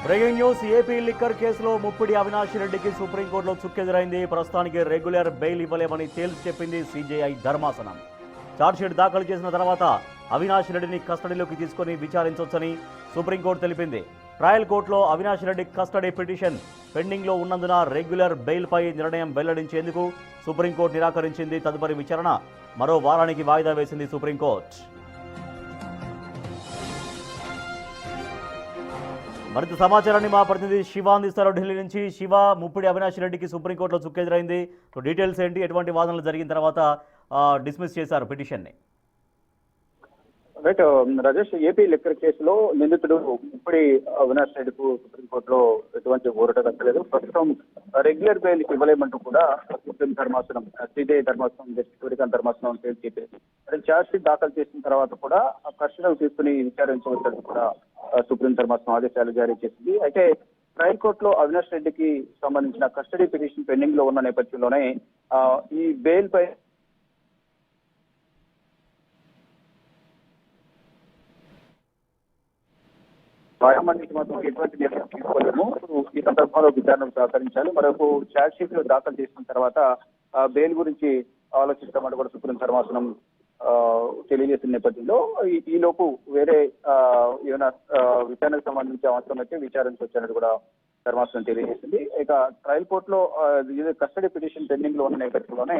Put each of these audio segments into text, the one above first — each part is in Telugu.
బ్రేకింగ్ న్యూస్ ఏపీ లిక్కర్ కేసులో ముప్పిడి అవినాష్ రెడ్డికి సుప్రీంకోర్టులో చుక్కెదురైంది. ప్రస్తుతానికి రెగ్యులర్ బెయిల్ ఇవ్వలేమని తేల్చి చెప్పింది సిజేఐ ధర్మాసనం. ఛార్జ్షీట్ దాఖలు చేసిన తర్వాత అవినాష్ రెడ్డిని కస్టడీలోకి తీసుకుని విచారించవచ్చని సుప్రీంకోర్టు తెలిపింది. ట్రయల్ కోర్టులో అవినాష్ రెడ్డి కస్టడీ పిటిషన్ పెండింగ్లో ఉన్నందున రెగ్యులర్ బెయిల్పై నిర్ణయం వెల్లడించేందుకు సుప్రీంకోర్టు నిరాకరించింది. తదుపరి విచారణ మరో వారానికి వాయిదా వేసింది సుప్రీంకోర్టు. మరింత సమాచారాన్ని మా ప్రతినిధి శివ అందిస్తారు ఢిల్లీ నుంచి. శివ, ముప్పిడి అవినాష్ రెడ్డికి సుప్రీంకోర్టులో చుక్కెదురైంది. సో డీటెయిల్స్ ఏంటి? ఎటువంటి వాదనలు జరిగిన తర్వాత డిస్మిస్ చేశారు పిటిషన్ని? రైట్ రాజేష్, ఏపీ లిక్కర్ కేసులో నిందితుడు ముప్పిడి అవినాష్ రెడ్డికు సుప్రీంకోర్టులో ఎటువంటి ఊరట దక్కలేదు. ప్రస్తుతం రెగ్యులర్ బెయిల్ ఇవ్వలేమంటూ కూడా సుప్రీం ధర్మాసనం, సిబిఐ ధర్మాసనం, జస్టిస్ సూర్యకాంత్ ధర్మాసనం చెప్పింది. ఛార్జ్ షీట్ దాఖలు చేసిన తర్వాత కూడా కస్టడీలోకి తీసుకుని విచారించవచ్చని కూడా సుప్రీం ధర్మాసనం ఆదేశాలు జారీ చేసింది. అయితే ట్రయల్ కోర్టులో అవినాష్ రెడ్డికి సంబంధించిన కస్టడీ పిటిషన్ పెండింగ్ లో ఉన్న నేపథ్యంలోనే ఈ బెయిల్ పై న్యాయమండలికి మాత్రం ఎటువంటి నిర్ణయం తీసుకోలేము. ఈ సందర్భంలో విచారణకు సహకరించాలి. మరొక ఛార్జ్ షీట్ దాఖలు చేసిన తర్వాత బెయిల్ గురించి ఆలోచిస్తామని కూడా సుప్రీం ధర్మాసనం తెలియజేసిన నేపథ్యంలో ఈలోపు వేరే ఏమైనా విచారణకు సంబంధించి అవసరం అయితే విచారించవచ్చని కూడా ధర్మాసనం తెలియజేసింది. ఇక ట్రయల్ కోర్టులో కస్టడీ పిటిషన్ పెండింగ్ లో ఉన్న నేపథ్యంలోనే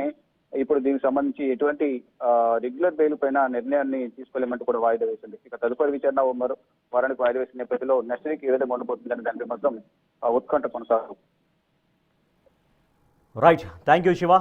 ఇప్పుడు దీనికి సంబంధించి ఎటువంటి రెగ్యులర్ బెయిల్ పైన నిర్ణయాన్ని తీసుకోలేమంటూ కూడా వాయిదా వేసింది. ఇక తదుపరి విచారణ మరో వారానికి వాయిదా వేసిన నేపథ్యంలో నెక్స్ట్ వీక్ ఏ విధంగా ఉండబోతుందని దానిపై మాత్రం ఉత్కంఠ కొనసాగుతుంది. Right, thank you Shiva.